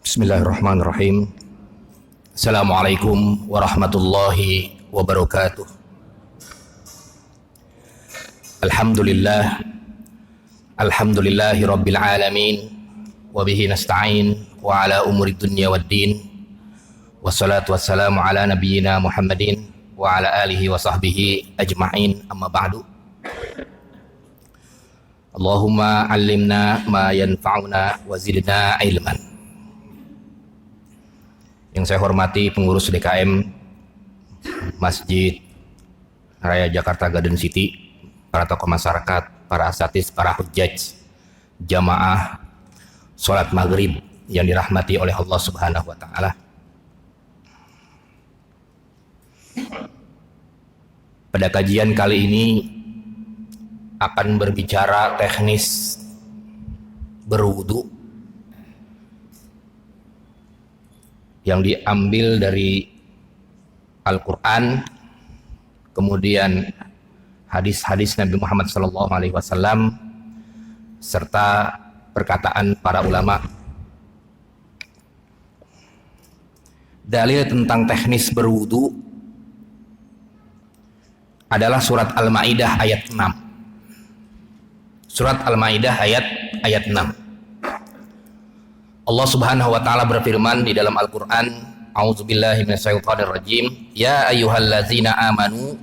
Bismillahirrahmanirrahim. Assalamualaikum warahmatullahi wabarakatuh. Alhamdulillahi rabbil alamin, wa bihi nasta'in wa ala umuri dunya waddin, wassalatu wassalamu ala nabiyyina Muhammadin wa ala alihi wa sahbihi ajma'in, amma ba'du. Allahumma allimna ma yanfa'una wa zidna ilman. Yang saya hormati pengurus DKM Masjid Raya Jakarta Garden City, para tokoh masyarakat, para asatidz, para hujjaj, jamaah sholat maghrib yang dirahmati oleh Allah Subhanahu wa Ta'ala. Pada kajian kali ini akan berbicara teknis berwudu yang diambil dari Al-Quran, kemudian hadis-hadis Nabi Muhammad SAW, serta perkataan para ulama. Dalil tentang teknis berwudu adalah surat Al-Maidah ayat 6. Surat Al-Maidah ayat 6. Allah Subhanahu wa Ta'ala berfirman di dalam Al-Qur'an, A'udzubillahi minasyaitonirrajim, ya ayyuhallazina amanu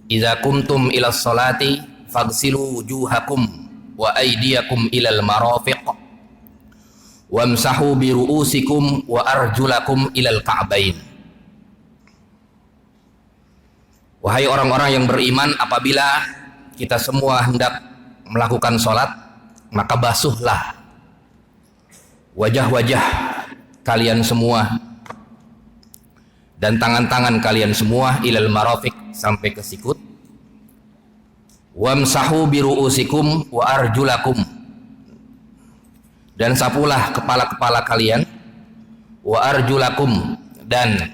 idza qumtum ilas sholati faghsilu wujuhakum wa aydiyakum ilal marafiq wamsahu bi ru'usikum wa arjulakum ilal ka'bain. Wahai orang-orang yang beriman, apabila kita semua hendak melakukan sholat, maka basuhlah wajah-wajah kalian semua dan tangan-tangan kalian semua ilal marafiq, sampai ke sikut. Wamsahu bi ru'usikum wa arjulakum, dan sapulah kepala-kepala kalian, wa arjulakum, dan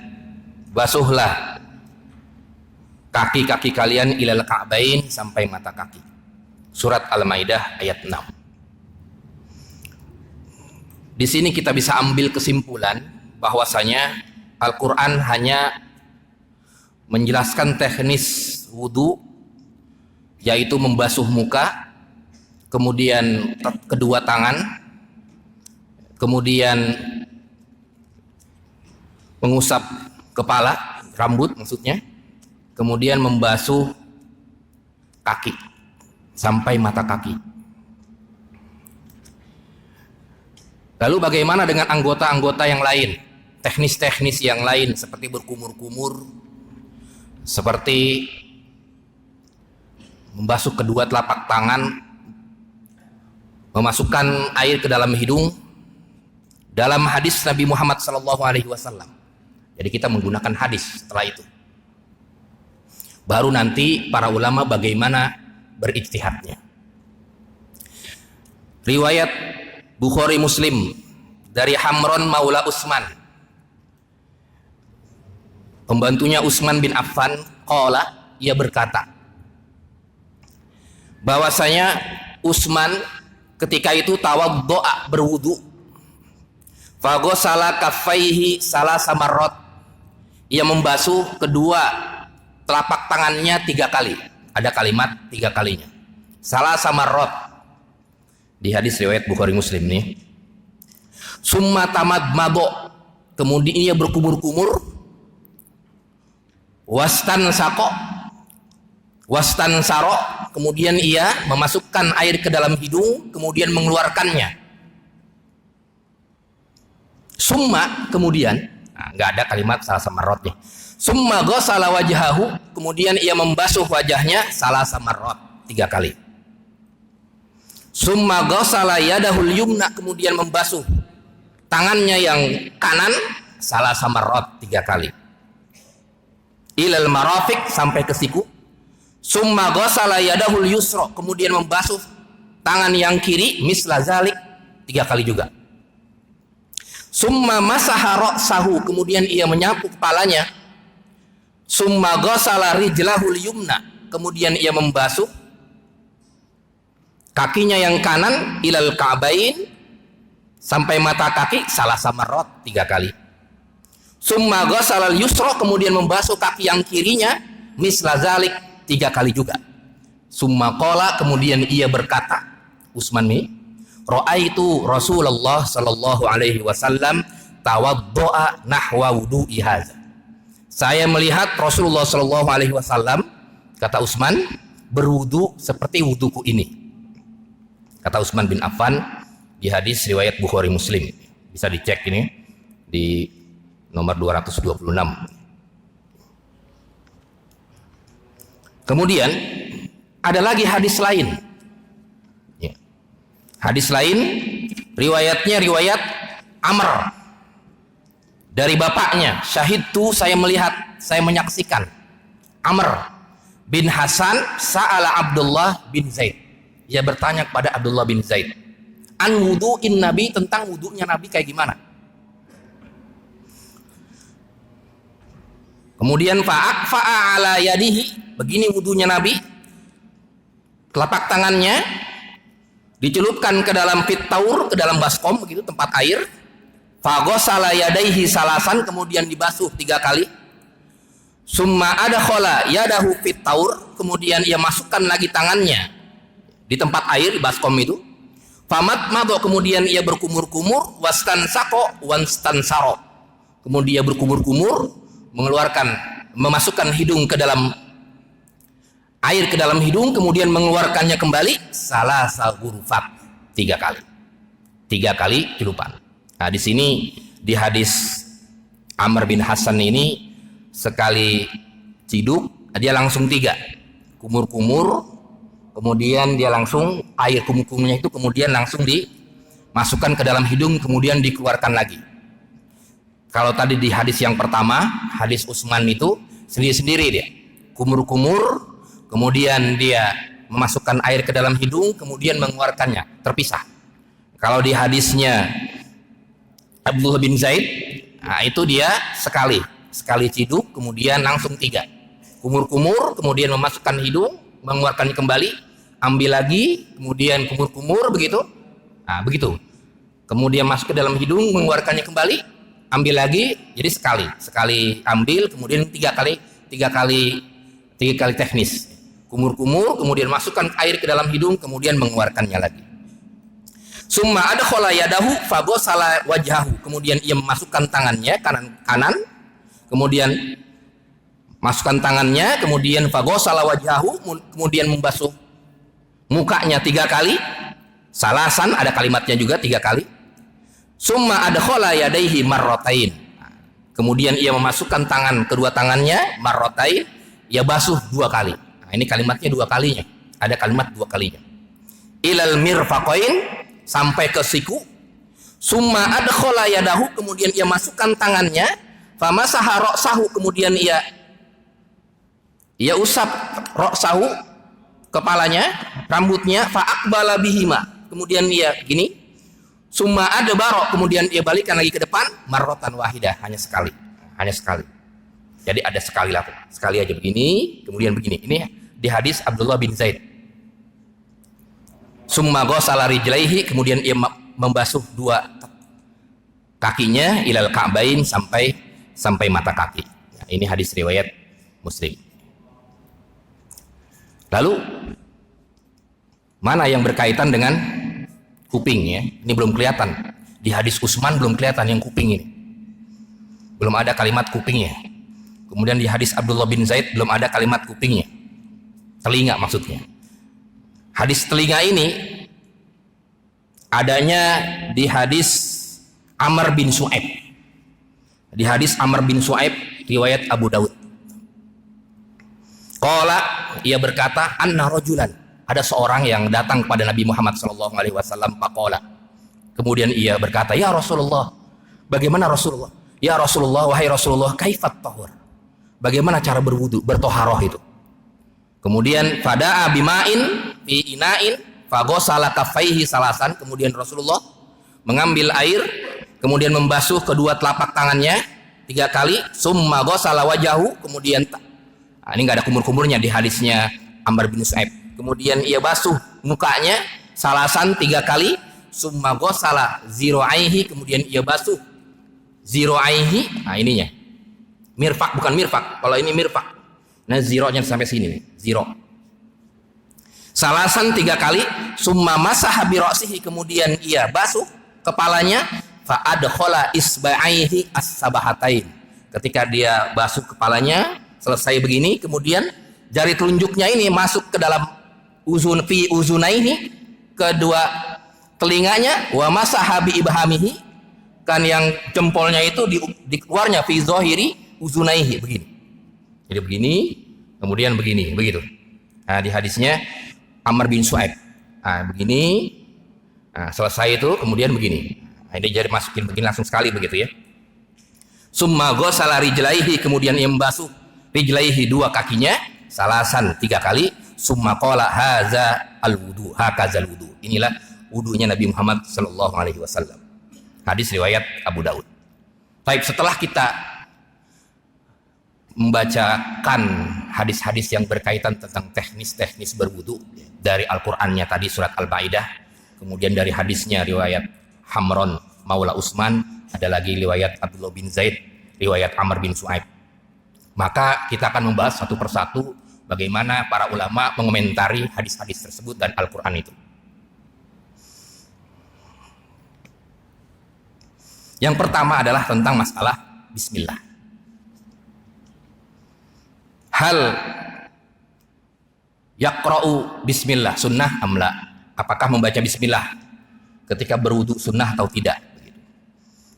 basuhlah kaki-kaki kalian ilal ka'bain, sampai mata kaki. Surat Al-Maidah ayat 6. Di sini kita bisa ambil kesimpulan bahwasanya Al-Quran hanya menjelaskan teknis wudu, yaitu membasuh muka, kemudian kedua tangan, kemudian mengusap kepala, rambut maksudnya, kemudian membasuh kaki sampai mata kaki. Lalu bagaimana dengan anggota-anggota yang lain, teknis-teknis yang lain, seperti berkumur-kumur, seperti membasuh kedua telapak tangan, memasukkan air ke dalam hidung, dalam hadis Nabi Muhammad SAW. Jadi kita menggunakan hadis setelah itu. Baru nanti para ulama bagaimana berijtihadnya. Riwayat Bukhari Muslim dari Hamron Maula Utsman, pembantunya Utsman bin Affan, qala, ia berkata bahwasanya Utsman ketika itu tawaddo'a, berwudu, faghasala kaffaihi salasa marrat, ia membasuh kedua telapak tangannya 3 kali. Ada kalimat 3 kalinya, salasa marrat, di hadis riwayat Bukhari Muslim nih. Summa tamadmado, kemudian ia berkumur-kumur, wastan saro, kemudian ia memasukkan air ke dalam hidung, kemudian mengeluarkannya. Summa, kemudian, nggak ada kalimat salasa marrat nih. Summa ghasala wajhahu, kemudian ia membasuh wajahnya salasa marrat, 3 kali. Summa ghasala yadahul yumna, kemudian membasuh tangannya yang kanan salasa marrat, 3 kali. Ilal marafiq, sampai ke siku. Summa ghasala yadahul yusra, kemudian membasuh tangan yang kiri misla zalik, 3 kali juga. Summa masaha ra'sahu, kemudian ia menyapu kepalanya. Summa ghasala rijlahul yumna, kemudian ia membasuh kakinya yang kanan ilal ka'bain, sampai mata kaki salasa marrat 3 kali. Summa ghasalal yusra, kemudian membasuh kaki yang kirinya misla zalik 3 kali juga. Summa qala, kemudian ia berkata, Utsman ini, ra'aitu Rasulullah sallallahu alaihi wasallam tawaddoa nahwa wudu'i hadza. Saya melihat Rasulullah sallallahu alaihi wasallam, kata Utsman, berwudu seperti wuduku ini. Kata Utsman bin Affan di hadis riwayat Bukhari Muslim. Bisa dicek ini di nomor 226. Kemudian ada lagi hadis lain. Ya. Hadis lain riwayatnya riwayat Amr dari bapaknya. Syahidtu, saya melihat, saya menyaksikan. Amr bin Hasan sa'ala Abdullah bin Zaid. Ia bertanya kepada Abdullah bin Zaid, an wudu'in Nabi, tentang wudu'nya Nabi kayak gimana. Kemudian fa'akfa'a ala yadihi, begini wudu'nya Nabi, telapak tangannya dicelupkan ke dalam fit-taur, ke dalam baskom begitu, tempat air. Faghasala yadaihi salasan, kemudian dibasuh 3 kali. Summa adkhala yadahu fit-taur, kemudian ia masukkan lagi tangannya di tempat air, di baskom itu. Famat mado, kemudian ia berkumur-kumur, wastansaqo wastansaro, kemudian ia berkumur-kumur, mengeluarkan, memasukkan hidung ke dalam air, ke dalam hidung, kemudian mengeluarkannya kembali, salasa ghurfat 3 kali. 3 kali celupan. Nah, di sini di hadis Amr bin Hasan ini, sekali ciduk dia langsung 3 kumur-kumur, kemudian dia langsung air kumur-kumurnya itu kemudian langsung dimasukkan ke dalam hidung, kemudian dikeluarkan lagi. Kalau tadi di hadis yang pertama, hadis Utsman itu sendiri-sendiri dia kumur-kumur, kemudian dia memasukkan air ke dalam hidung, kemudian mengeluarkannya terpisah. Kalau di hadisnya Abdullah bin Zaid, nah itu dia sekali ciduk, kemudian langsung 3 kumur-kumur, kemudian memasukkan hidung, mengeluarkannya kembali, ambil lagi, kemudian kumur-kumur begitu. Nah, begitu. Kemudian masuk ke dalam hidung, mengeluarkannya kembali, ambil lagi, jadi sekali ambil, kemudian 3 kali teknis. Kumur-kumur, kemudian masukkan air ke dalam hidung, kemudian mengeluarkannya lagi. Summa adkhala yadahu faghasala wajhahu, kemudian ia memasukkan tangannya kanan, kemudian masukkan tangannya, kemudian faghasala wajhahu, kemudian membasuh mukanya 3 kali. Salasan, ada kalimatnya juga 3 kali. Summa adkhala yadaihi marratain, kemudian ia memasukkan kedua tangannya marratain, ia basuh 2 kali. Nah, ini kalimatnya 2 kalinya, ada kalimat 2 kalinya. Ilal mirfaqain, sampai ke siku. Summa adkhala yadahu, kemudian ia masukkan tangannya, famasaha ra'sahu, kemudian ia usap ra'sahu, kepalanya, rambutnya, fa'aqbala bihima, kemudian ia gini. Summa adbara, kemudian ia balikkan lagi ke depan, marratan wahidah, hanya sekali. Jadi ada sekali aja begini, kemudian begini. Ini di hadis Abdullah bin Zaid. Summa ghasala rijlaihi, kemudian ia membasuh 2 kakinya, ilal ka'bain, sampai mata kaki. Nah, ini hadis riwayat Muslim. Lalu mana yang berkaitan dengan kuping ya? Ini belum kelihatan. Di hadis Utsman belum kelihatan yang kuping ini. Belum ada kalimat kupingnya. Kemudian di hadis Abdullah bin Zaid belum ada kalimat kupingnya. Telinga maksudnya. Hadis telinga ini adanya di hadis Amr bin Shu'aib. Di hadis Amr bin Shu'aib riwayat Abu Daud. Qala, ia berkata, anna rajulan, ada seorang yang datang kepada Nabi Muhammad sallallahu alaihi wasallam, faqala. Kemudian ia berkata, ya Rasulullah, bagaimana Rasulullah? Ya Rasulullah, wahai Rasulullah, kaifat tahur? Bagaimana cara berwudu, bertoharoh itu? Kemudian fada'a bima'in fi ina'in faghasala kaffaihi salasan, kemudian Rasulullah mengambil air, kemudian membasuh kedua telapak tangannya 3 kali, summa ghasala wajahu, kemudian ini enggak ada kumur-kumurnya di hadisnya Amr bin Shu'aib. Kemudian ia basuh mukanya salasan 3 kali, summa ghasala zira'aihi, kemudian ia basuh zira'aihi. Nah, ininya. Mirfaq, bukan mirfaq. Kalau ini mirfaq. Nah, zira'nya sampai sini nih, zira'. Salasan 3 kali, summa masaha bi ra'sihi, kemudian ia basuh kepalanya, fa adkhala isba'aihi as-sabahatain. Ketika dia basuh kepalanya, selesai begini, kemudian jari telunjuknya ini masuk ke dalam uzunaihi, kedua telinganya, wa masaha bi ibhamihi, kan yang jempolnya itu di keluarnya fi zahiri uzunaihi, begini. Jadi begini, kemudian begini, begitu. Nah, di hadisnya Amr bin Su'aib. Nah, begini. Nah, selesai itu kemudian begini. Nah, ini jari masukin begini langsung sekali begitu ya. Summa ghasala rijlaihi, kemudian ia membasuh rijlaihi, 2 kakinya, salasan 3 kali. Summa qala hadza al-wudu, hakazal wudu. Inilah wudunya Nabi Muhammad sallallahu alaihi wasallam. Hadis riwayat Abu Daud. Baik, setelah kita membacakan hadis-hadis yang berkaitan tentang teknis-teknis berwudu dari Al-Qur'annya tadi surat Al-Maidah, kemudian dari hadisnya riwayat Hamron Maula Utsman, ada lagi riwayat Abdullah bin Zaid, riwayat Amr bin Su'aib. Maka kita akan membahas satu persatu bagaimana para ulama mengomentari hadis-hadis tersebut dan Al-Qur'an itu. Yang pertama adalah tentang masalah bismillah. Hal yaqra'u bismillah sunnah amla? Apakah membaca bismillah ketika berwudu sunnah atau tidak?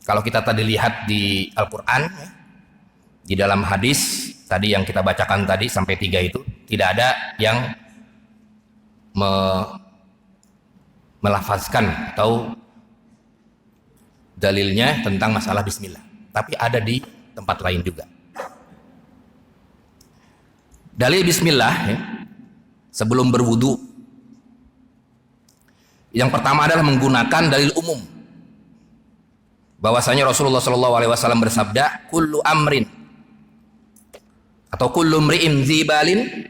Kalau kita tadi lihat di Al-Qur'an, di dalam hadis tadi yang kita bacakan tadi sampai 3 itu, tidak ada yang melafazkan atau dalilnya tentang masalah bismillah. Tapi ada di tempat lain juga. Dalil bismillah ya, sebelum berwudu, yang pertama adalah menggunakan dalil umum. Bahwasanya Rasulullah SAW bersabda, kullu amrin atau kullu mri'in zibalin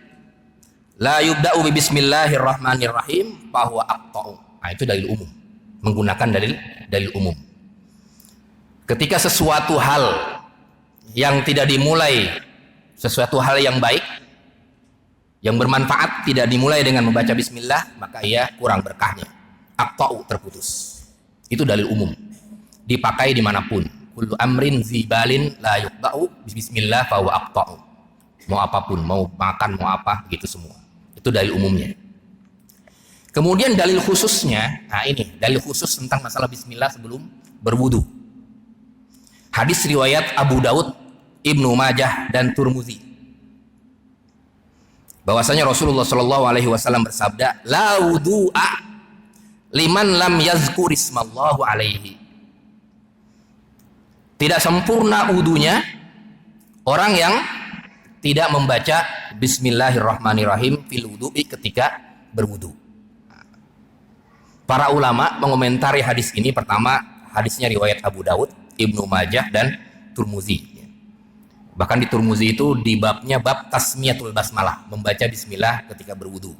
la yubda'u bi bismillahirrahmanirrahim fahuwa aqta'u. Nah, itu dalil umum. Menggunakan dalil umum. Ketika sesuatu hal yang tidak dimulai, sesuatu hal yang baik, yang bermanfaat tidak dimulai dengan membaca bismillah, maka ia kurang berkahnya. Aqta'u, terputus. Itu dalil umum. Dipakai dimanapun. Kullu amrin zibalin la yuqta'u bismillah fahuwa aqta'u. Mau apapun, mau makan, mau apa, gitu semua. Itu dalil umumnya. Kemudian dalil khususnya, nah ini, dalil khusus tentang masalah bismillah sebelum berwudu. Hadis riwayat Abu Daud, Ibnu Majah, dan Turmuzi. Bahwasanya Rasulullah SAW bersabda, la wudu'a liman lam yazkur ismallahu alaihi. Tidak sempurna wudunya orang yang tidak membaca bismillahirrahmanirrahim fil wudu'i, ketika berwudu. Para ulama mengomentari hadis ini. Pertama, hadisnya riwayat Abu Daud, Ibnu Majah, dan Turmuzi. Bahkan di Turmuzi itu di babnya bab tasmiyatul basmalah, membaca bismillah ketika berwudu.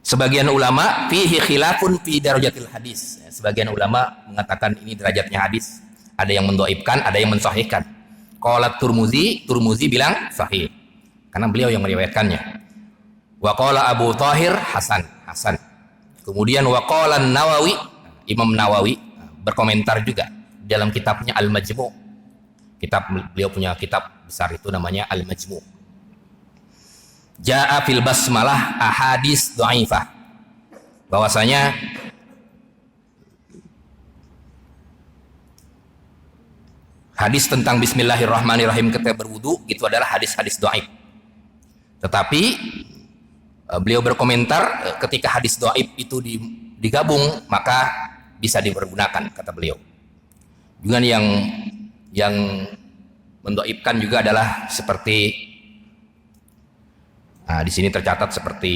Sebagian ulama fihi khilafun fi darajatil hadis. Sebagian ulama mengatakan ini derajatnya hadis. Ada yang mendhaifkan, ada yang mensahihkan. Qala Turmuzi bilang sahih karena beliau yang meriwayatkannya. Wa qala Abu Thahir hasan. Kemudian wa qala Nawawi, Imam Nawawi berkomentar juga dalam kitabnya Al-Majmu'. Beliau punya kitab besar itu namanya Al-Majmu'. Ja'a fil basmalah ahadis dhaifah. Bahwasanya hadis tentang bismillahirrahmanirrahim ketika berwudu itu adalah hadis-hadis dhaif. Tetapi beliau berkomentar ketika hadis dhaif itu digabung maka bisa dipergunakan, kata beliau. Dengan yang mendhaifkan juga adalah seperti di sini tercatat seperti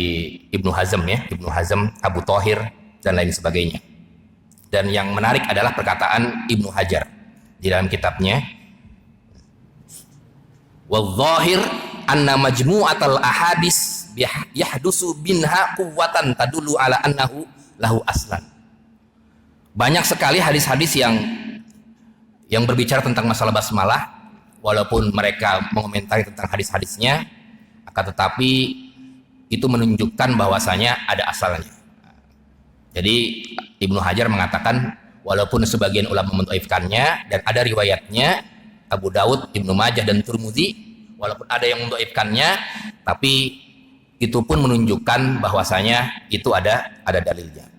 Ibnu Hazm ya, Ibnu Hazm, Abu Thahir, dan lain sebagainya. Dan yang menarik adalah perkataan Ibnu Hajar di dalam kitabnya, "Wadh-dhahir anna majmu'atal ahadis yahdusu binha quwwatan tadullu ala annahu lahu aslan. Banyak sekali hadis-hadis yang berbicara tentang masalah basmalah, walaupun mereka mengomentari tentang hadis-hadisnya, akan tetapi itu menunjukkan bahwasanya ada asalnya. Jadi Ibnu Hajar mengatakan walaupun sebagian ulama mendhaifkannya dan ada riwayatnya Abu Daud, Ibnu Majah dan Tirmidzi, walaupun ada yang mendhaifkannya, tapi itu pun menunjukkan bahwasanya itu ada dalilnya.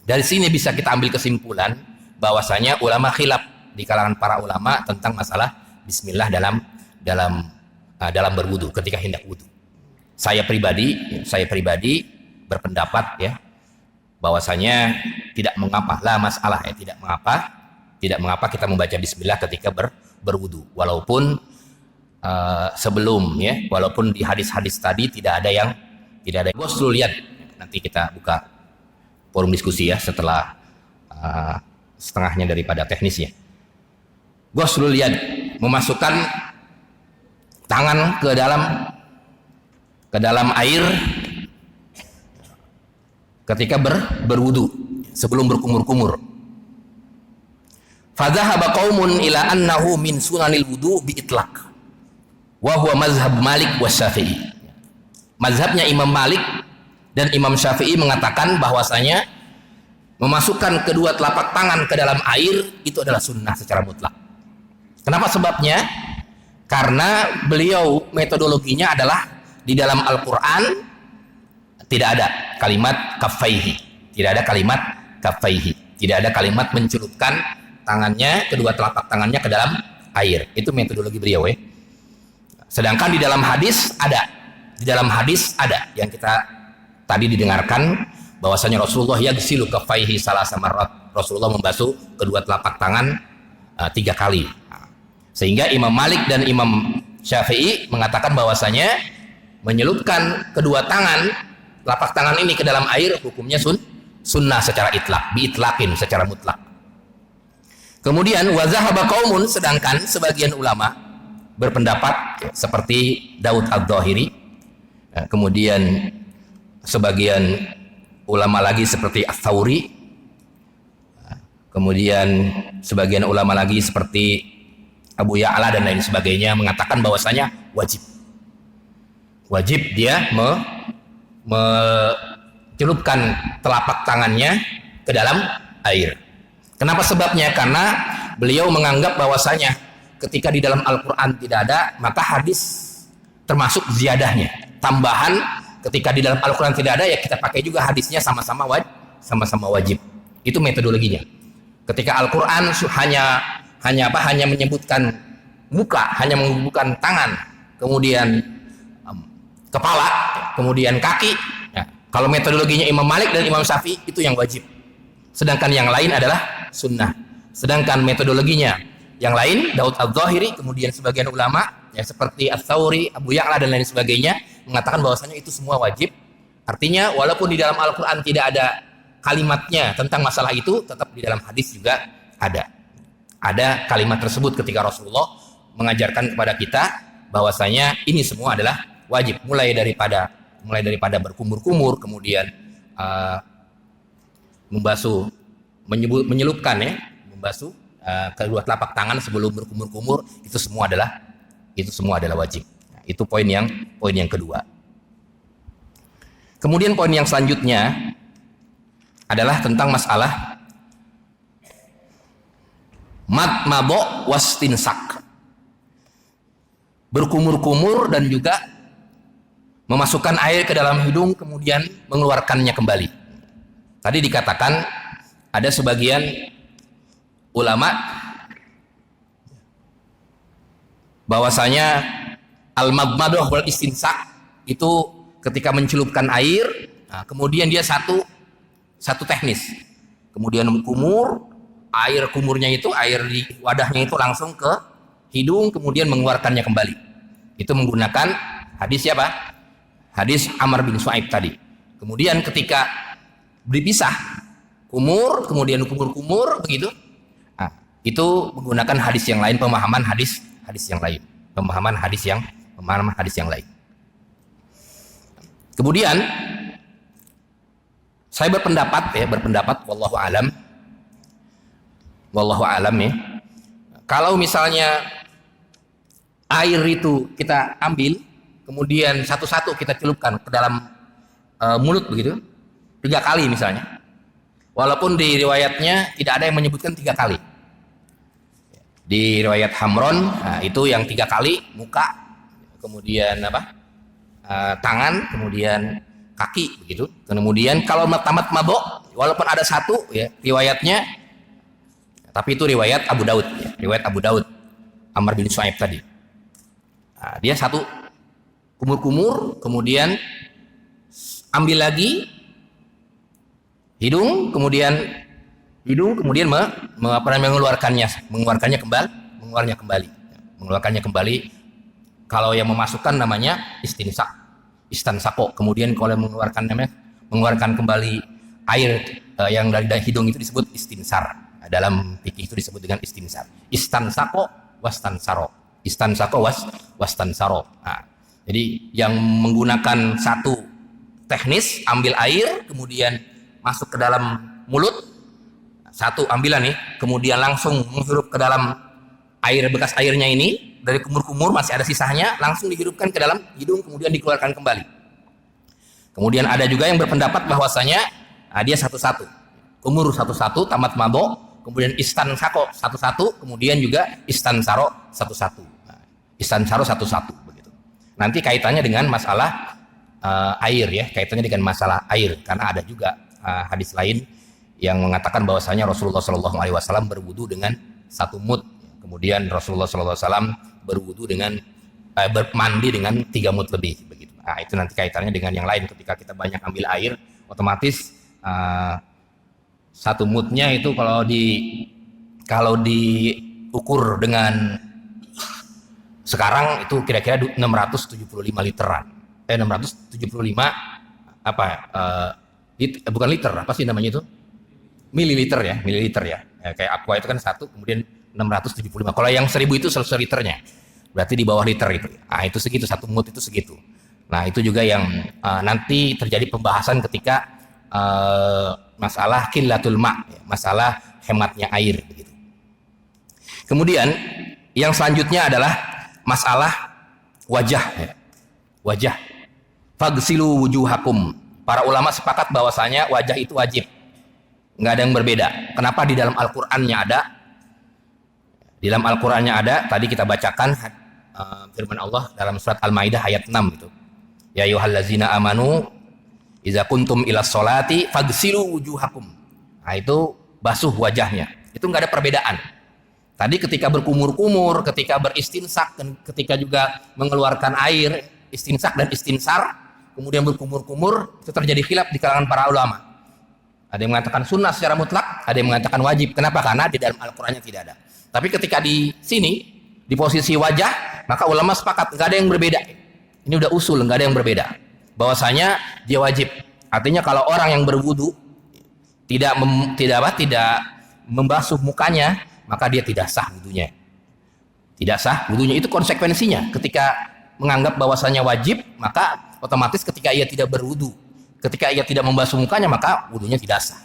Dari sini bisa kita ambil kesimpulan bahwasanya ulama khilaf di kalangan para ulama tentang masalah bismillah dalam berwudu ketika hendak wudu. Saya pribadi berpendapat ya bahwasanya tidak mengapa lah masalah tidak mengapa kita membaca bismillah ketika berwudu, walaupun sebelum ya, walaupun di hadis-hadis tadi tidak ada. Bos dulu lihat, nanti kita buka forum diskusi ya setelah setengahnya daripada teknisnya. Bos dulu lihat memasukkan tangan ke dalam air ketika berwudu sebelum berkumur-kumur. Fadhahaba qaumun ila annahu min sunanil wudu bi itlaq wa huwa mazhab Malik wa Syafi'i. Mazhabnya Imam Malik dan Imam Syafi'i mengatakan bahwasanya memasukkan kedua telapak tangan ke dalam air itu adalah sunnah secara mutlak. Kenapa sebabnya? Karena beliau metodologinya adalah di dalam Al-Quran tidak ada kalimat kaffaihi, tidak ada kalimat mencelupkan tangannya, kedua telapak tangannya ke dalam air. Itu metodologi beliau ya. Sedangkan di dalam hadis ada yang kita tadi didengarkan bahwasanya Rasulullah yaghsilu kaffaihi salasa marrat. Rasulullah membasuh kedua telapak tangan 3 kali. Sehingga Imam Malik dan Imam Syafi'i mengatakan bahwasanya menyelupkan kedua telapak tangan ini ke dalam air hukumnya sunnah secara itlaq, biitlaqin secara mutlak. Kemudian wa zahaba qaumun, sedangkan sebagian ulama berpendapat seperti Daud Adh-Dhahiri, kemudian sebagian ulama lagi seperti Ats-Tsauri, kemudian sebagian ulama lagi seperti Abu Ya'la dan lain sebagainya mengatakan bahwasanya wajib dia mencelupkan telapak tangannya ke dalam air. Kenapa sebabnya? Karena beliau menganggap bahwasanya ketika di dalam Al-Quran tidak ada, maka hadis termasuk ziyadahnya, tambahan. Ketika di dalam Al-Quran tidak ada, ya kita pakai juga hadisnya sama-sama wajib. Itu metodologinya. Ketika Al-Quran hanya menyebutkan muka, hanya menyebutkan tangan, kemudian kepala, kemudian kaki. Ya, kalau metodologinya Imam Malik dan Imam Syafi'i itu yang wajib. Sedangkan yang lain adalah sunnah. Sedangkan metodologinya yang lain, Daud Adh-Dhahiri, kemudian sebagian ulama ya seperti Ats-Tsauri, Abu Ya'la dan lain sebagainya mengatakan bahwasanya itu semua wajib. Artinya walaupun di dalam Al-Qur'an tidak ada kalimatnya tentang masalah itu, tetap di dalam hadis juga ada. Ada kalimat tersebut ketika Rasulullah mengajarkan kepada kita bahwasanya ini semua adalah wajib, mulai daripada berkumur-kumur, kemudian menyelupkan ya, membasuh kedua telapak tangan sebelum berkumur-kumur, itu semua adalah wajib. Nah, itu poin yang kedua. Kemudian poin yang selanjutnya adalah tentang masalah madmado wastinsak, berkumur-kumur dan juga memasukkan air ke dalam hidung kemudian mengeluarkannya kembali. Tadi dikatakan ada sebagian ulama bahwasanya al-madmadah wal istinsak itu ketika mencelupkan air, nah, kemudian dia satu teknis, kemudian kumur, air kumurnya itu, air di wadahnya itu langsung ke hidung kemudian mengeluarkannya kembali. Itu menggunakan hadis siapa? Hadis Amr bin Shu'aib tadi. Kemudian ketika dipisah kumur kemudian kumur begitu, nah, itu menggunakan hadis yang lain, pemahaman hadis yang lain. Kemudian Saya berpendapat wallahu alam ya. Kalau misalnya air itu kita ambil, kemudian satu-satu kita celupkan ke dalam mulut begitu, 3 kali misalnya. Walaupun di riwayatnya tidak ada yang menyebutkan 3 kali. Di riwayat Hamron, itu yang 3 kali, muka, kemudian tangan, kemudian kaki begitu. Kemudian kalau tamat mabok, walaupun ada 1 ya riwayatnya, tapi itu riwayat Abu Daud, riwayat Abu Daud, Amr bin Shu'aib tadi. Dia 1 kumur-kumur, kemudian ambil lagi hidung, kemudian mengeluarkannya kembali. Kalau yang memasukkan namanya istansako. Kemudian kalau yang mengeluarkan kembali air yang dari hidung itu disebut istinsar. Dalam fikih itu disebut dengan istinsar. Istansako wastansaro. Jadi yang menggunakan 1 teknis, ambil air kemudian masuk ke dalam mulut, 1 ambilan nih, kemudian langsung menghirup ke dalam air, bekas airnya ini dari kumur-kumur masih ada sisanya, langsung dihirupkan ke dalam hidung, kemudian dikeluarkan kembali. Kemudian ada juga yang berpendapat bahwasanya dia 1-1, kumur 1-1, tamat mabok, kemudian istansako 1-1, kemudian juga istansaro 1-1. Istansaro 1-1 begitu. Nanti kaitannya dengan masalah air ya, kaitannya dengan masalah air, karena ada juga hadis lain yang mengatakan bahwasanya Rasulullah SAW berwudu dengan 1 mud, kemudian Rasulullah SAW berwudu dengan bermandi dengan 3 mud lebih begitu. Itu nanti kaitannya dengan yang lain. Ketika kita banyak ambil air, otomatis 1 mudnya itu kalau diukur dengan sekarang itu kira-kira 675 literan. 675 bukan liter, apa sih namanya itu? Mililiter ya. Kayak aqua itu kan 1, kemudian 675. Kalau yang 1000 itu 100 liternya. Berarti di bawah liter itu. Itu segitu, 1 mud itu segitu. Nah, itu juga yang nanti terjadi pembahasan ketika masalah qillatul ma', masalah hematnya air begitu. Kemudian yang selanjutnya adalah masalah wajah. Wajah. Fagsilu wujuhakum. Para ulama sepakat bahwasanya wajah itu wajib. Nggak ada yang berbeda. Kenapa? Di dalam Al-Qur'annya ada. Di dalam Al-Qur'annya ada, tadi kita bacakan firman Allah dalam surat Al-Maidah ayat 6 itu. Ya ayyuhallazina amanu idza kuntum ilas sholati fagsilu wujuhakum. Itu basuh wajahnya. Itu nggak ada perbedaan. Tadi ketika berkumur-kumur, ketika beristinsak, ketika juga mengeluarkan air, istinsak dan istinsar, kemudian berkumur-kumur, itu terjadi khilaf di kalangan para ulama. Ada yang mengatakan sunnah secara mutlak, ada yang mengatakan wajib. Kenapa? Karena di dalam Al-Qur'annya tidak ada. Tapi ketika di sini, di posisi wajah, maka ulama sepakat, nggak ada yang berbeda. Ini udah usul, nggak ada yang berbeda. Bahwasanya dia wajib. Artinya kalau orang yang berwudu tidak membasuh mukanya, maka dia tidak sah wudunya. Tidak sah wudunya, itu konsekuensinya. Ketika menganggap bahwasanya wajib, maka otomatis ketika ia tidak berwudu, ketika ia tidak membasuh mukanya, maka wudunya tidak sah.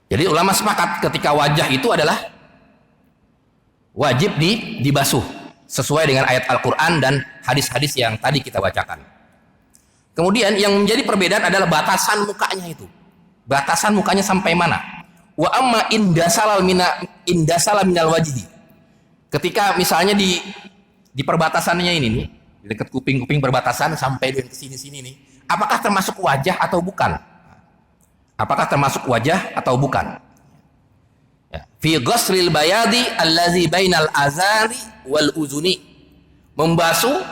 Jadi ulama sepakat ketika wajah itu adalah wajib dibasuh sesuai dengan ayat Al-Qur'an dan hadis-hadis yang tadi kita bacakan. Kemudian yang menjadi perbedaan adalah batasan mukanya itu. Batasan mukanya sampai mana? Wa amma indasala minal wajhi. Ketika misalnya di perbatasannya ini nih, di dekat kuping-kuping perbatasan sampai dengan ke sini-sini nih, apakah termasuk wajah atau bukan? Apakah termasuk wajah atau bukan? Ya. Fi ghuslil bayadi allazi bainal azari wal uzuni. Membasuh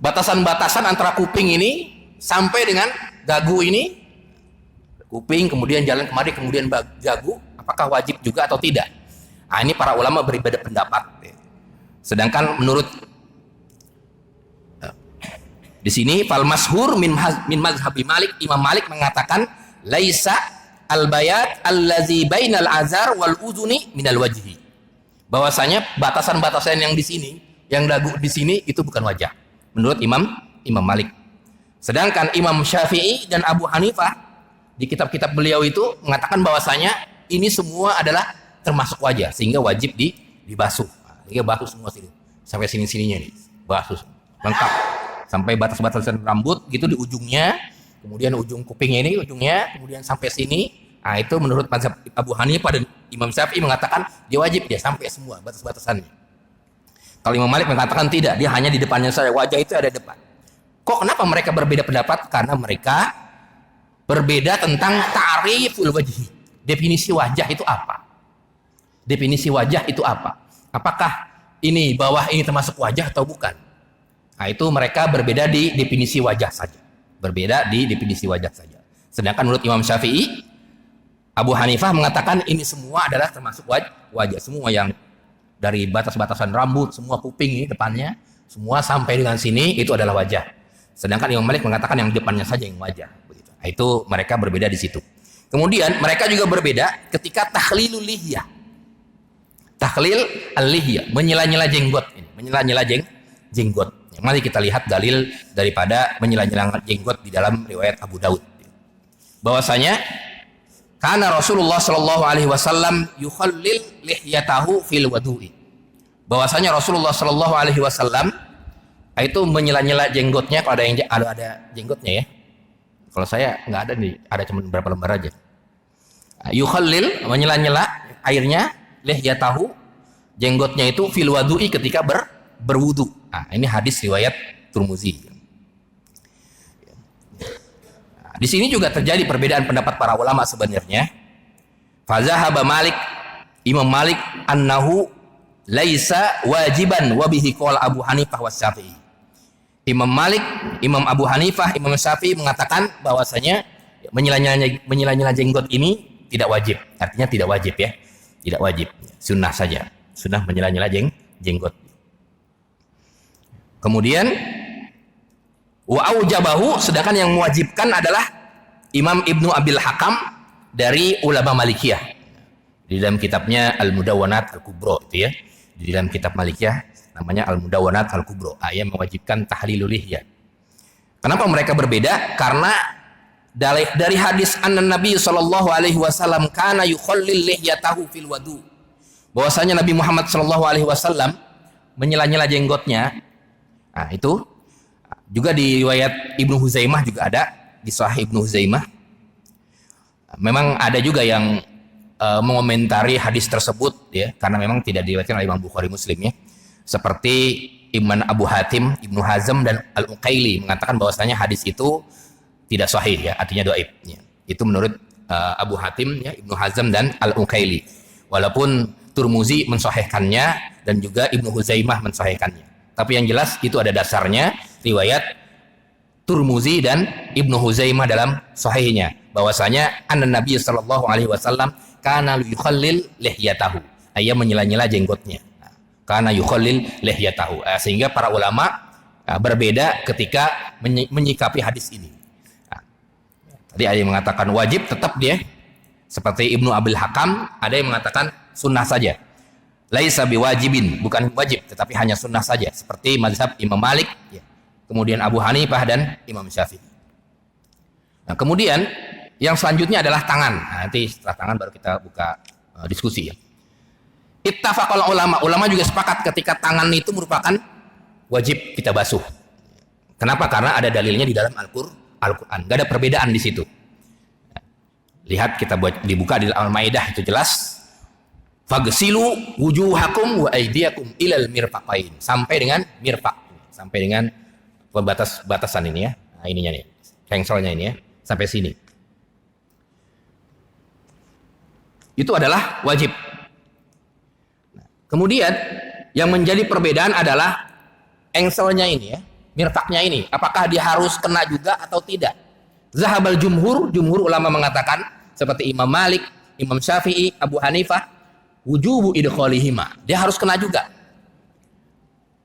batasan-batasan antara kuping ini sampai dengan dagu ini. Kuping, kemudian jalan kemari, kemudian dagu, apakah wajib juga atau tidak? Ini para ulama berbeda pendapat. Sedangkan menurut di sini fal mashhur min mazhabi Malik, Imam Malik mengatakan laisa al bayat allazi bainal azar wal uzuni minal wajhi. Bahwasanya batasan-batasan yang di sini, yang dagu di sini itu bukan wajah. Menurut Imam Malik. Sedangkan Imam Syafi'i dan Abu Hanifah di kitab-kitab beliau itu mengatakan bahwasanya ini semua adalah termasuk wajah, sehingga wajib dibasuh. Sehingga basuh semua sini, sampai sini-sininya nih, basuh lengkap sampai batas-batasan rambut gitu di ujungnya, kemudian ujung kupingnya ini ujungnya, kemudian sampai sini. Nah, itu menurut mazhab Abu Hanifah dan Imam Syafi'i mengatakan dia wajib dia sampai semua batas-batasannya. Kalau Imam Malik mengatakan tidak, dia hanya di depannya saja, wajah itu ada depan. Kok kenapa mereka berbeda pendapat? Karena mereka berbeda tentang ta'riful wajhi. Definisi wajah itu apa? Definisi wajah itu apa? Apakah ini bawah ini termasuk wajah atau bukan? Nah, itu mereka berbeda di definisi wajah saja. Berbeda di definisi wajah saja. Sedangkan menurut Imam Syafi'i, Abu Hanifah mengatakan ini semua adalah termasuk wajah. Semua yang dari batas-batasan rambut, semua kuping ini depannya, semua sampai dengan sini itu adalah wajah. Sedangkan Imam Malik mengatakan yang depannya saja yang wajah. Begitu. Nah, itu mereka berbeda di situ. Kemudian mereka juga berbeda ketika takhlilul lihyah. Takhlil al-lihyah, menyela-nyela jenggot ini, menyela-nyela jenggot. Mari kita lihat dalil daripada menyela-nyela jenggot di dalam riwayat Abu Daud. Bahwasanya karena Rasulullah Shallallahu Alaihi Wasallam yukhallil lihyatahu fil wudu'i. Bahwasanya Rasulullah Shallallahu Alaihi Wasallam itu menyela-nyela jenggotnya kalau ada jenggotnya ya. Kalau saya nggak ada nih, ada cuma beberapa lembar aja. Yukhallil, menyela-nyela airnya, lihyatahu, jenggotnya itu fil wudu'i ketika berwudu. Nah, ini hadis riwayat Tirmidzi. Di sini juga terjadi perbedaan pendapat para ulama sebenarnya. Fazahaba Malik, Imam Malik annahu laisa wajiban wa bihi qala Abu Hanifah was Syafi'i. Imam Malik, Imam Abu Hanifah, Imam Syafi'i mengatakan bahwasanya menyela-nyela jenggot ini tidak wajib. Artinya tidak wajib ya. Tidak wajib, sunnah saja. Sunnah menyela-nyela jenggot. Kemudian wa aujabahu, sedangkan yang mewajibkan adalah Imam Ibnu Abil Hakam dari ulama Malikiyah. Di dalam kitabnya Al-Mudawwanat Al-Kubra itu ya. Di dalam kitab Malikiyah namanya Al-Mudawwanat Al-Kubra, yang mewajibkan tahlilul lihyah. Kenapa mereka berbeda? Karena dari hadis Nabi sallallahu alaihi wasallam kana yukhallil lihyatahu fil wudu. Bahwasanya Nabi Muhammad sallallahu alaihi wasallam menyela-nyela jenggotnya. Nah, itu juga di riwayat Ibnu Huzaimah juga ada, di Sahih Ibnu Huzaimah. Memang ada juga yang mengomentari hadis tersebut ya, karena memang tidak diriwayatkan oleh Imam Bukhari Muslim ya. Seperti Imam Abu Hatim, Ibnu Hazm dan Al-Uqaili mengatakan bahwasanya hadis itu tidak sahih ya, artinya dhaif ya. Itu menurut Abu Hatim ya, Ibnu Hazm dan Al-Uqaili. Walaupun Tirmidzi mensahihkannya dan juga Ibnu Huzaimah mensahihkannya. Tapi yang jelas itu ada dasarnya riwayat Tirmidzi dan Ibnu Huzaimah dalam sahihnya bahwasanya Nabi sallallahu alaihi wasallam kana yukhallil lihyatahu, ia menyela-nyela jenggotnya. Kana yukhallil lihyatahu. Sehingga para ulama berbeda ketika menyikapi hadis ini. Tadi ada yang mengatakan wajib tetap dia seperti Ibnu Abil Hakam, ada yang mengatakan sunnah saja. Laisa biwajibin, bukan wajib tetapi hanya sunnah saja seperti mazhab Imam Malik ya. Kemudian Abu Hanifah dan Imam Syafi'i. Nah, kemudian yang selanjutnya adalah tangan. Nah, nanti setelah tangan baru kita buka diskusi ya. Ittafaqal ulama juga sepakat ketika tangan itu merupakan wajib kita basuh. Kenapa? Karena ada dalilnya di dalam Al-Qur'an. Enggak ada perbedaan di situ. Lihat kita dibuka di Al-Maidah itu jelas. Fagsilu wujuhakum wa aydiyakum ilal mirfaqain, sampai dengan mirfaq, sampai dengan batasan ini ya. Nah, ininya nih. Kengsolnya ini ya, sampai sini. Itu adalah wajib. Kemudian yang menjadi perbedaan adalah engselnya ini ya, mirfaknya ini. Apakah dia harus kena juga atau tidak? Zahabal jumhur ulama mengatakan seperti Imam Malik, Imam Syafi'i, Abu Hanifah, wujubu idkhalihima. Dia harus kena juga.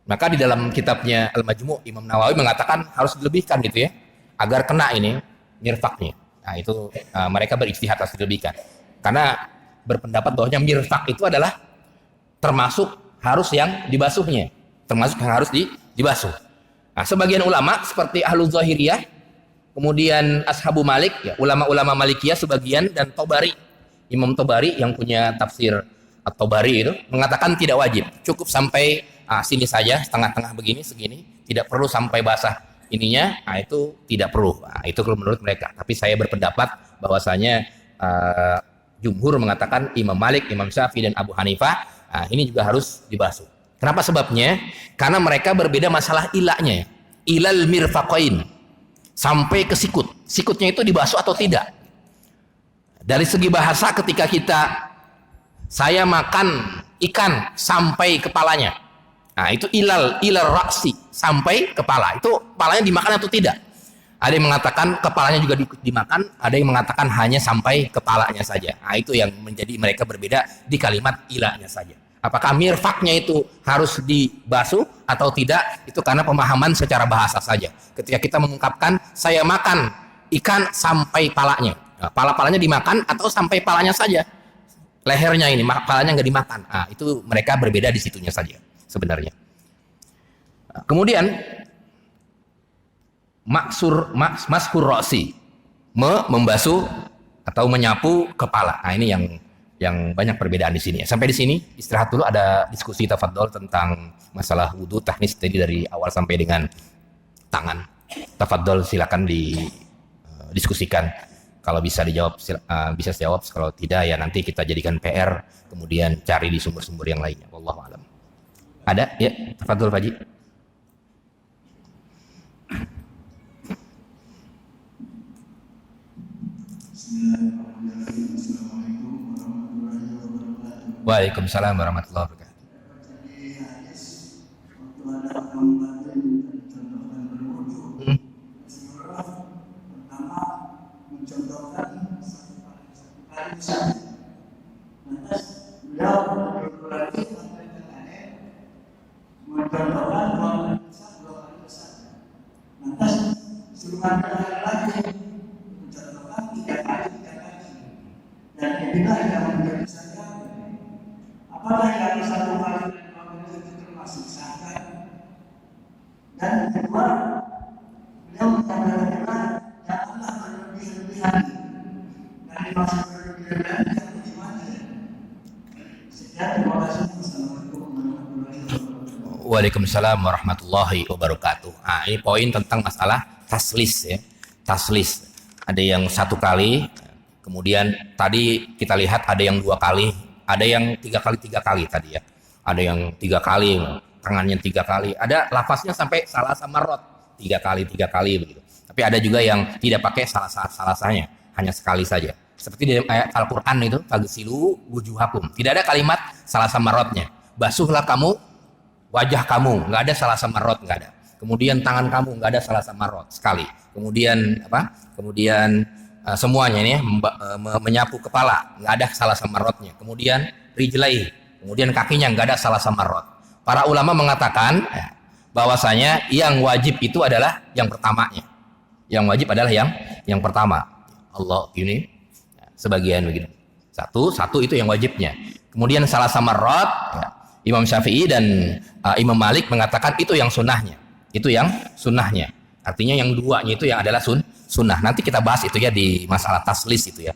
Maka di dalam kitabnya Al-Majmu' Imam Nawawi mengatakan harus dilebihkan gitu ya, agar kena ini mirfaknya. Nah, itu mereka berijtihad harus dilebihkan. Karena berpendapat bahwasanya mirfak itu adalah termasuk harus yang dibasuhnya, termasuk yang harus dibasuh. Nah, sebagian ulama seperti Ahlul Zahiriyah Kemudian Ashabu Malik, ya, ulama-ulama Malikiyah sebagian, dan Tobari, Imam Tobari yang punya tafsir At-Tobari itu mengatakan tidak wajib, cukup sampai sini saja, setengah-tengah begini, segini, tidak perlu sampai basah ininya, itu tidak perlu. Itu kalau menurut mereka. Tapi saya berpendapat bahwasanya jumhur mengatakan Imam Malik, Imam Syafi'i dan Abu Hanifah, ini juga harus dibasuh. Kenapa sebabnya? Karena mereka berbeda masalah ilahnya, ilal mirfaqain, sampai ke sikut. Sikutnya itu dibasuh atau tidak? Dari segi bahasa, ketika saya makan ikan sampai kepalanya, itu ilal raksi, sampai kepala. Itu kepalanya dimakan atau tidak? Ada yang mengatakan kepalanya juga dimakan, ada yang mengatakan hanya sampai kepalanya saja. Itu yang menjadi mereka berbeda di kalimat ilahnya saja. Apakah mirfaknya itu harus dibasuh atau tidak? Itu karena pemahaman secara bahasa saja. Ketika kita mengungkapkan saya makan ikan sampai palanya, pala-palanya dimakan atau sampai palanya saja, lehernya ini, palanya nggak dimakan. Itu mereka berbeda di situnya saja sebenarnya. Kemudian mashur ra'si, membasuh atau menyapu kepala. Ini yang banyak perbedaan di sini. Sampai di sini istirahat dulu, ada diskusi tafadhol tentang masalah wudu teknis tadi dari awal sampai dengan tangan. Tafadhol silakan didiskusikan. Kalau bisa dijawab bisa jawab, kalau tidak ya nanti kita jadikan PR, kemudian cari di sumber-sumber yang lainnya. Wallahu a'lam. Ada? Ya, tafadhol Pak Haji. Waalaikumsalam warahmatullahi wabarakatuh. Apakah yang satu kali itu termasuk syahadat? Dan kedua, beliau mengatakan janganlah berlebih-lebihan. Dan dimaksud berlebih-lebihan yang bagaimana? Sekian, terima kasih. Assalamualaikum warahmatullahi wabarakatuh. Waalaikumsalam warahmatullahi wabarakatuh. Ini poin tentang masalah taslis ya. Taslis. Ada yang satu kali, kemudian tadi kita lihat ada yang 2 kali, ada yang 3 kali tadi ya. Ada yang 3 kali, tangannya 3 kali. Ada lafaznya sampai salah sama rot 3 kali begitu. Tapi ada juga yang tidak pakai salah-salahnya, hanya sekali saja. Seperti di ayat Al-Qur'an itu, fagsilu wujuhakum. Tidak ada kalimat salah sama rotnya. Basuhlah kamu wajah kamu, nggak ada salah sama rot, nggak ada. Kemudian tangan kamu nggak ada salah sama rot, sekali. Kemudian semuanya ini menyapu kepala, nggak ada salah sama rotnya. Kemudian rijlai, kemudian kakinya nggak ada salah sama rot. Para ulama mengatakan bahwasanya yang wajib itu adalah yang pertamanya. Yang wajib adalah yang pertama. Allah ini sebagian begitu. Satu itu yang wajibnya. Kemudian salah sama rot, Imam Syafi'i dan Imam Malik mengatakan itu yang sunnahnya. Itu yang sunnahnya. Artinya yang 2-nya itu yang adalah sunnah. Nanti kita bahas itu ya di masalah taslis itu ya.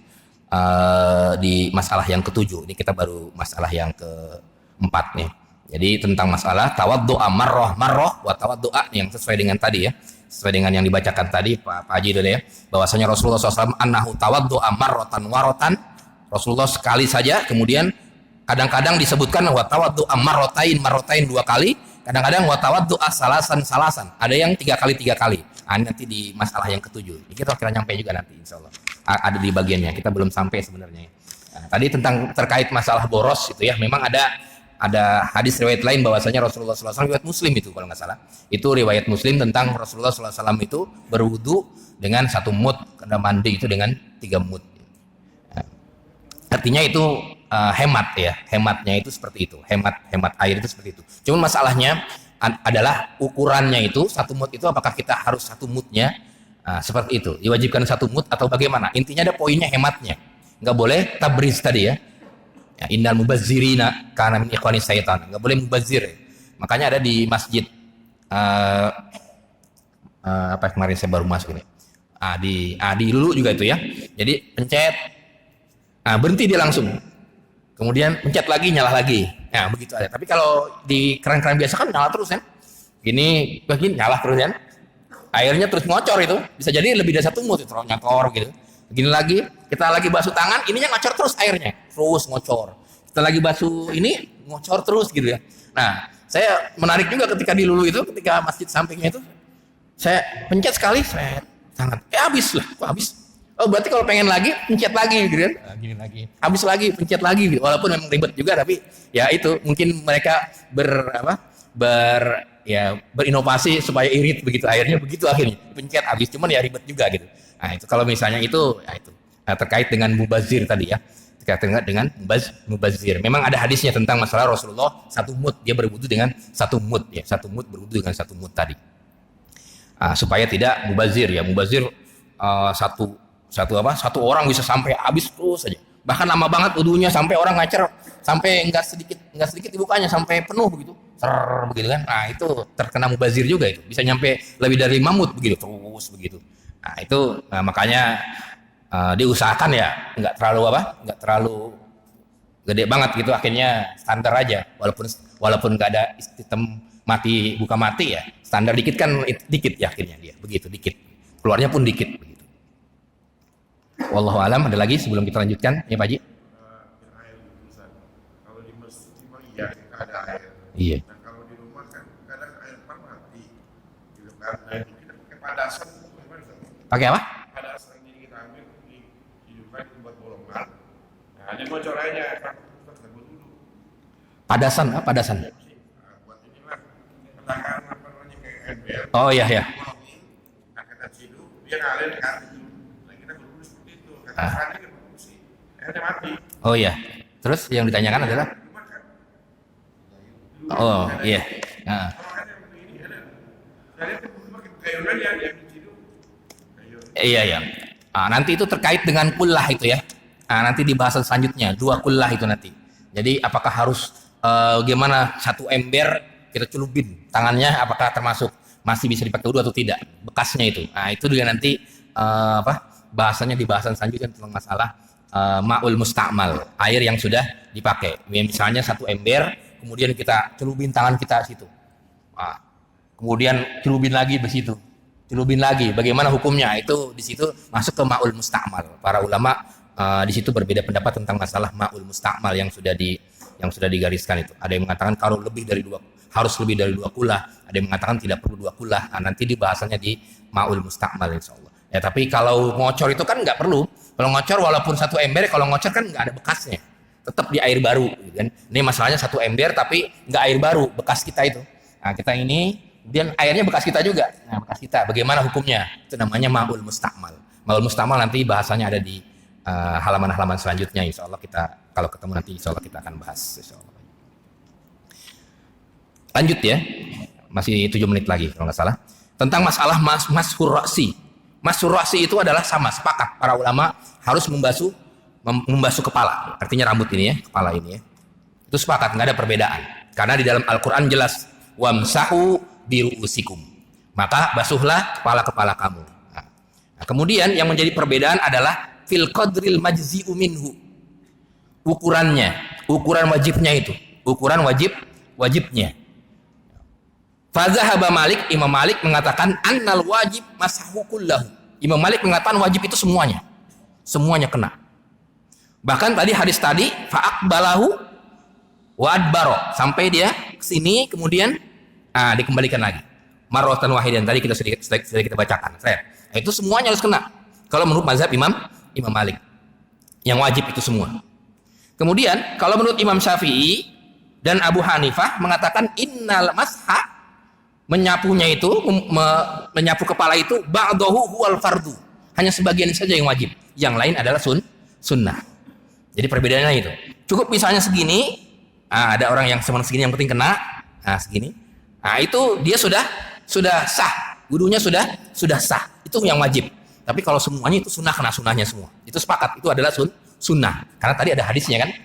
Di masalah yang ke-7. Ini kita baru masalah yang ke-4 nih. Jadi tentang masalah tawaddu'a marrah wa tawaddu'a yang sesuai dengan tadi ya. Sesuai dengan yang dibacakan tadi Pak Haji dulu ya. Bahwasanya Rasulullah SAW annahu tawaddu'a marratan warotan. Rasulullah sekali saja, kemudian kadang-kadang disebutkan wa tawaddu'a marratain 2 kali. Kadang-kadang wa tawaddu'a salasan. Ada yang 3 kali. Nanti di masalah yang ke-7. Kita kira nyampe juga nanti insyaallah. Ada di bagiannya. Kita belum sampai sebenarnya. Tadi tentang terkait masalah boros itu ya. Memang ada hadis riwayat lain bahwasanya Rasulullah SAW, riwayat Muslim itu kalau nggak salah. Itu riwayat Muslim tentang Rasulullah SAW itu berwudu dengan 1 mud, karena mandi itu dengan 3 mud. Artinya itu hemat ya, hematnya itu seperti itu, hemat air itu seperti itu. Cuma masalahnya adalah ukurannya itu 1 mud itu apakah kita harus 1 mudnya seperti itu, diwajibkan 1 mud atau bagaimana? Intinya ada poinnya hematnya, nggak boleh tabriz tadi ya. Innal mubazzirina kana min ikhwanis syaitan, nggak boleh mubazir. Makanya ada di masjid apa kemarin saya baru masuk ini, Dilulu juga itu ya. Jadi pencet, berhenti dia langsung. Kemudian pencet lagi, nyala lagi. Nah begitu aja. Tapi kalau di keran-keran biasa kan nyala terus kan. Gini, begini nyala terus kan. Airnya terus ngocor itu. Bisa jadi lebih dari 1 mood itu nyakor gitu. Begini lagi, kita lagi basuh tangan, ininya ngocor terus airnya. Terus ngocor. Kita lagi basuh ini, ngocor terus gitu ya. Nah, saya menarik juga ketika di Lulu itu, ketika masjid sampingnya itu, saya pencet sekali, saya tangan. Habis lah, kok habis? Oh berarti kalau pengen lagi, pencet lagi gitu kan. Gini lagi, habis lagi, pencet lagi gitu. Walaupun memang ribet juga, tapi ya itu mungkin mereka berinovasi supaya irit begitu, akhirnya begitu akhirnya. Pencet habis, cuman ya ribet juga gitu. Nah itu kalau misalnya itu, ya itu. Nah, terkait dengan mubazir tadi ya. Terkait dengan mubazir. Memang ada hadisnya tentang masalah Rasulullah 1 mud, dia berwudu dengan 1 mud ya. 1 mud berwudu dengan 1 mud tadi. Supaya tidak mubazir ya. Mubazir satu orang bisa sampai habis terus saja. Bahkan lama banget wudunya sampai orang ngacer sampai enggak sedikit dibukanya sampai penuh begitu. Begitu kan. Nah, itu terkena mubazir juga itu. Bisa nyampe lebih dari 5 mud begitu terus begitu. Nah, itu makanya diusahakan ya nggak terlalu gede banget gitu, akhirnya standar aja, walaupun nggak ada sistem buka mati ya, standar dikit kan dikit ya, akhirnya dia begitu dikit, keluarnya pun dikit begitu. Wallahu alam. Ada lagi sebelum kita lanjutkan ya Pak Haji? Kalau di masjid memang iya ada air. Iya. Nah kalau di rumah kan kadang air mati, gitu kan. Nah itu kita pakai padasan. Pakai apa? Padasan ini kita ambil dihidupkan buat bolongan. Nah ini bocor aja kan kita buat dulu. Padasan, padasan. Buat inilah pertahanan apa namanya kayak ember. Oh iya ya. Nah kita hidup dia ngalir kan itu. Nah kita berburu seperti itu. Kata sana kita bersih. Airnya mati. Oh iya. Terus yang ditanyakan adalah? Oh iya. Nah. Iya ya. Nanti itu terkait dengan kullah itu ya. Nanti di bahasan selanjutnya 2 kullah itu nanti. Jadi apakah harus gimana 1 ember kita celupin tangannya, apakah termasuk masih bisa dipakai wudu atau tidak, bekasnya itu. Itu juga nanti bahasanya di bahasan selanjutnya tentang masalah ma'ul musta'mal, air yang sudah dipakai. Misalnya 1 ember, kemudian kita celupin tangan kita situ. Kemudian celupin lagi di situ. Celupin lagi, bagaimana hukumnya? Itu di situ masuk ke ma'ul musta'mal. Para ulama di situ berbeda pendapat tentang masalah ma'ul musta'mal yang sudah digariskan itu. Ada yang mengatakan kalau harus lebih dari 2 kullah, ada yang mengatakan tidak perlu 2 kullah. Nanti dibahasanya di ma'ul musta'mal insyaallah. Ya tapi kalau ngocor itu kan nggak perlu. Kalau ngocor walaupun 1 ember, kalau ngocor kan nggak ada bekasnya. Tetap di air baru gitu kan. Ini masalahnya 1 ember tapi nggak air baru, bekas kita itu. Kita ini kemudian airnya bekas kita juga. Bekas kita. Bagaimana hukumnya? Itu namanya ma'ul musta'mal. Ma'ul musta'mal nanti bahasanya ada di halaman-halaman selanjutnya. Insya Allah kita kalau ketemu nanti insya Allah kita akan bahas. Insya Allah. Lanjut ya. Masih 7 menit lagi kalau nggak salah. Tentang masalah mashur ra'si. Mashur ra'si itu adalah sama, sepakat para ulama harus membasuh kepala. Artinya rambut ini ya, kepala ini ya. Itu sepakat, nggak ada perbedaan. Karena di dalam Al-Quran jelas wamsahu biru'usikum, maka basuhlah kepala-kepala kamu. Kemudian yang menjadi perbedaan adalah fil qadril majzi'u minhu, ukuran wajibnya itu, ukuran wajibnya. Fazahaba Malik, Imam Malik mengatakan annal wajib masahu kullahu. Imam Malik mengatakan wajib itu semuanya kena. Bahkan tadi hadis tadi fa'aqbalahu wa adbaro, sampai dia kesini kemudian dikembalikan lagi marratan wahidan, tadi kita sedikit kita bacakan. Itu semuanya harus kena kalau menurut mazhab Imam Malik, yang wajib itu semua. Kemudian kalau menurut Imam Syafi'i dan Abu Hanifah mengatakan innal masha, menyapunya itu menyapu kepala itu ba'dahu huwal fardu, hanya sebagian saja yang wajib, yang lain adalah sunnah. Jadi perbedaannya itu cukup misalnya segini, ada orang yang segini yang penting kena, segini. Itu dia sudah sah, wudunya sudah sah, itu yang wajib. Tapi kalau semuanya itu sunnah, kena sunnahnya semua. Itu sepakat, itu adalah sunnah. Karena tadi ada hadisnya kan,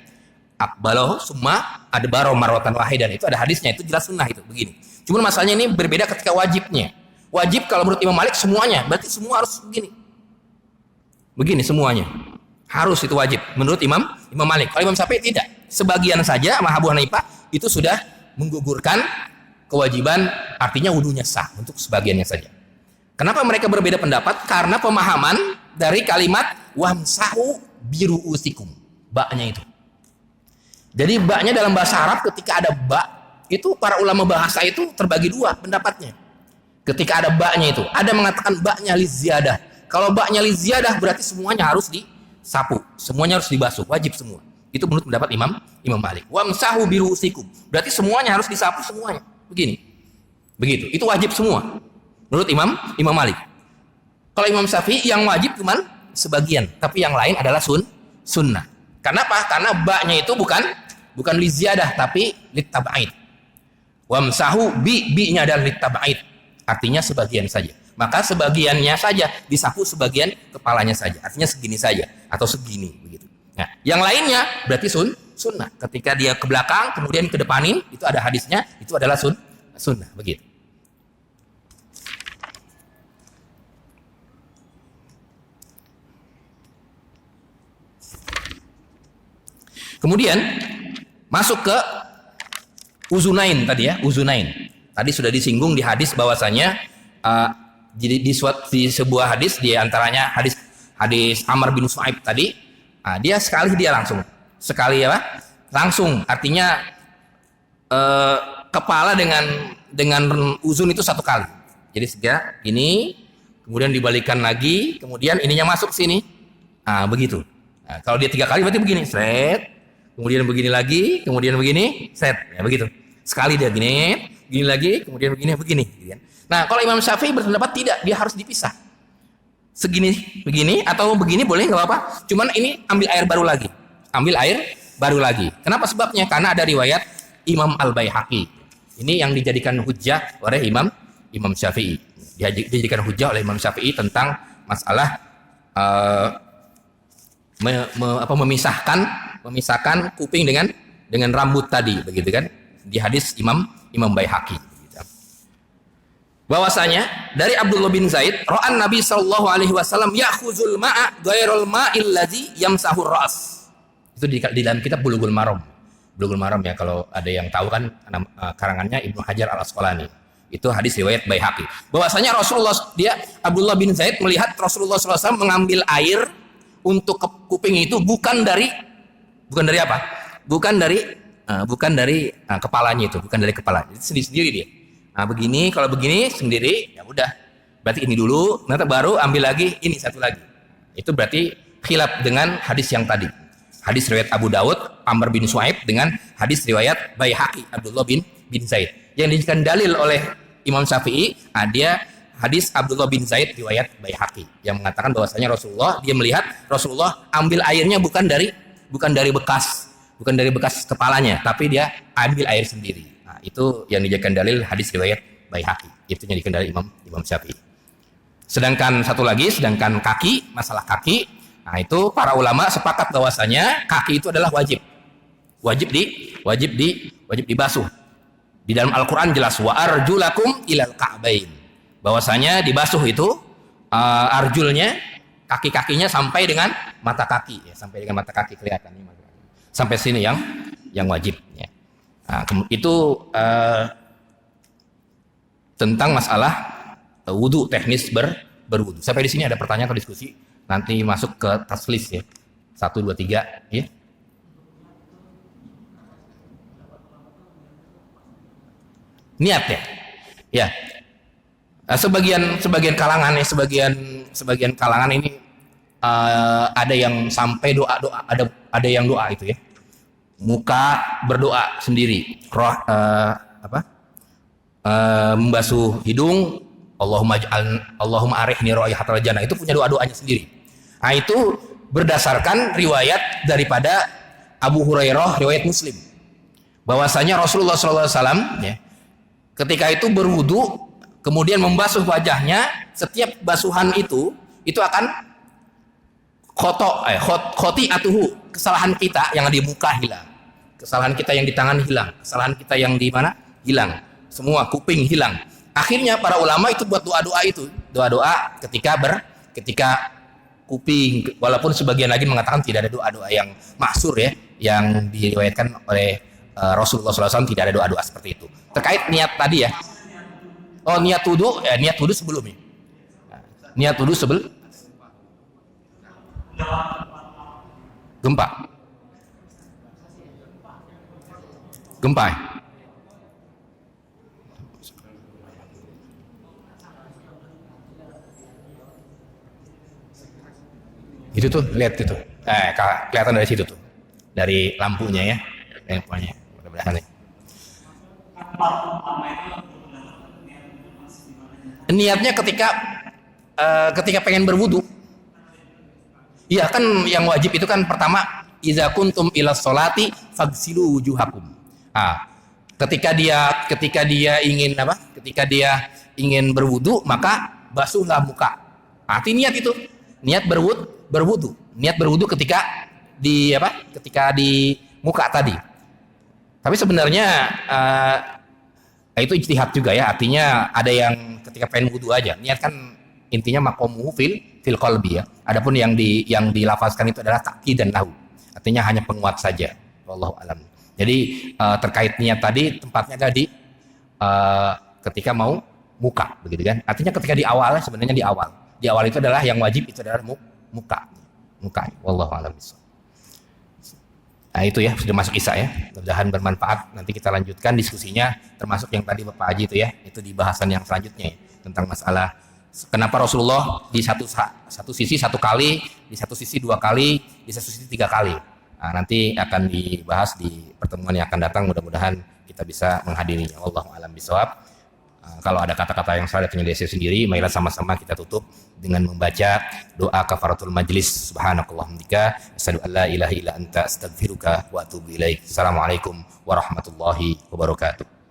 aqbalahu summa adbaro marwatan wahidan, itu ada hadisnya, itu jelas sunnah itu begini. Cuma masalahnya ini berbeda ketika wajibnya. Wajib kalau menurut Imam Malik semuanya, berarti semua harus begini. Begini semuanya. Harus, itu wajib menurut Imam Malik. Kalau Imam Syafi'i tidak. Sebagian saja sama Abu Hanifah itu sudah menggugurkan kewajiban, artinya wudunya sah untuk sebagiannya saja. Kenapa mereka berbeda pendapat? Karena pemahaman dari kalimat wamsahu biruusikum. Baknya itu. Jadi baknya dalam bahasa Arab ketika ada bak, itu para ulama bahasa itu terbagi dua pendapatnya. Ketika ada baknya itu, ada mengatakan baknya liziyadah. Kalau baknya liziyadah berarti semuanya harus disapu, semuanya harus dibasuh, wajib semua. Itu menurut pendapat Imam Malik. Wamsahu biruusikum. Berarti semuanya harus disapu semuanya. Begini. Begitu. Itu wajib semua. Menurut Imam Malik. Kalau Imam Syafi'i yang wajib cuma sebagian, tapi yang lain adalah sunnah. Kenapa? Karena baknya itu bukan liziyadah tapi litab'id. Wamsahu bi-nya adalah litab'id. Artinya sebagian saja. Maka sebagiannya saja disapu, sebagian kepalanya saja. Artinya segini saja atau segini begitu. Nah, yang lainnya berarti sunnah. Ketika dia ke belakang kemudian ke depanin, itu ada hadisnya, itu adalah sunnah begitu. Kemudian masuk ke uzunain tadi ya, uzunain. Tadi sudah disinggung di hadis bahwasanya di sebuah hadis, di antaranya hadis Amr bin Shu'aib tadi, dia sekali langsung artinya kepala dengan uzun itu satu kali. Jadi segera ini, kemudian dibalikan lagi, kemudian ininya masuk sini, begitu. Nah, kalau dia 3 kali berarti begini, seret, kemudian begini lagi, kemudian begini, set, ya begitu. Sekali dia gini lagi, kemudian begini. Nah, kalau Imam Syafi'i berpendapat tidak, dia harus dipisah. Segini, begini, atau begini boleh nggak apa-apa. Cuman ini ambil air baru lagi. Kenapa sebabnya? Karena ada riwayat Imam Al-Baihaqi. Ini yang dijadikan hujjah oleh Imam Syafi'i. Dijadikan hujjah oleh Imam Syafi'i tentang masalah memisahkan kuping dengan rambut tadi, begitu kan? Di hadis Imam Baihaqi. Bahwasanya dari Abdullah bin Zaid, ra'an Nabi sallallahu alaihi wasallam ya'khuzul ma'a ghairal ma'il ladzi yamsahur ra's. Itu di dalam kitab Bulughul Maram. Bulughul Maram ya, kalau ada yang tahu kan, karangannya Ibnu Hajar Al-Asqalani. Itu hadis riwayat Baihaqi. Bahwasanya Abdullah bin Zaid melihat Rasulullah SAW mengambil air untuk kuping itu bukan dari apa? Bukan dari kepalanya itu, bukan dari kepala. Jadi sendiri-sendiri dia. Nah, begini, kalau begini sendiri, ya udah. Berarti ini dulu, nanti baru ambil lagi ini satu lagi. Itu berarti khilaf dengan hadis yang tadi. Hadis riwayat Abu Dawud, Amr bin Shu'aib, dengan hadis riwayat Baihaqi, Abdullah bin Zaid. Yang dijadikan dalil oleh Imam Syafi'i, dia hadis Abdullah bin Zaid riwayat Baihaqi yang mengatakan bahwasanya dia melihat Rasulullah ambil airnya bukan dari bekas kepalanya, tapi dia ambil air sendiri. Nah, itu yang dijadikan dalil hadis riwayat Baihaqi. Itu yang dijadikan dalil Imam Syafi'i. Sedangkan kaki, masalah kaki, nah itu para ulama sepakat bahwasanya kaki itu adalah wajib dibasuh. Di dalam Al-Qur'an jelas wa arjulakum ilal ka'bain. Bahwasanya dibasuh itu arjulnya, kaki-kakinya sampai dengan mata kaki ya, sampai dengan mata kaki kelihatan ini. Sampai sini yang wajib ya. Nah, itu tentang masalah wudu, teknis berwudu. Sampai di sini ada pertanyaan atau diskusi? Nanti masuk ke taslis ya. 1 2 3 ya. Niat ya. Ya. Sebagian kalangan ya, sebagian kalangan ini ada yang sampai doa, ada yang doa itu ya. Muka berdoa sendiri, membasuh hidung, Allahumma arihni raihatal jannah, itu punya doanya sendiri. Nah, itu berdasarkan riwayat daripada Abu Hurairah, riwayat Muslim, bahwasanya Rasulullah SAW ya, ketika itu berwudu kemudian membasuh wajahnya, setiap basuhan itu akan khoti'atuhu, kesalahan kita yang di muka hilang, kesalahan kita yang di tangan hilang, kesalahan kita yang di mana hilang, semua kuping hilang. Akhirnya para ulama itu buat doa-doa ketika kuping. Walaupun sebagian lagi mengatakan tidak ada doa-doa yang maksur ya, yang diriwayatkan oleh Rasulullah SAW, tidak ada doa-doa seperti itu. Terkait niat tadi ya. Oh, niat wudu sebelumnya. Niat wudu sebelum gempa. Gempa. Itu tuh, lihat itu. Kelihatan dari situ tuh. Dari lampunya ya. Lampunya. Mudah-mudahan nih. Niatnya ketika pengen berwudu. Iya kan, yang wajib itu kan pertama, idza kuntum ila sholati fagsilu wujuhakum. Ketika dia ingin apa? Ketika dia ingin berwudu, maka basuhlah muka. Arti niat itu. Niat berwudu. Niat berwudu ketika di muka tadi. Tapi sebenarnya itu ijtihad juga ya. Artinya ada yang ketika pengen wudu aja. Niat kan intinya maqamuhu fil qalbi ya. Adapun yang dilafazkan itu adalah ta'kid dan lahu. Artinya hanya penguat saja. Wallahu alam. Jadi terkait niat tadi tempatnya ada di ketika mau muka begitu kan. Artinya ketika di awal, sebenarnya di awal. Di awal itu adalah yang wajib itu adalah muka. Wallahu a'lam bishawab. Nah itu ya, sudah masuk Isya ya. Mudah-mudahan bermanfaat. Nanti kita lanjutkan diskusinya, termasuk yang tadi Bapak Haji itu ya. Itu di bahasan yang selanjutnya ya, tentang masalah kenapa Rasulullah di satu sisi 1 kali, di satu sisi 2 kali, di satu sisi 3 kali. Nah, nanti akan dibahas di pertemuan yang akan datang. Mudah-mudahan kita bisa menghadirinya. Wallahu a'lam bishawab. Kalau ada kata-kata yang salah dari saya sendiri, marilah sama-sama kita tutup dengan membaca doa kafaratul majlis. Subhanakallahumma asyhadu an la ilaha illa anta astaghfiruka wa atubu ilaik. Assalamualaikum warahmatullahi wabarakatuh.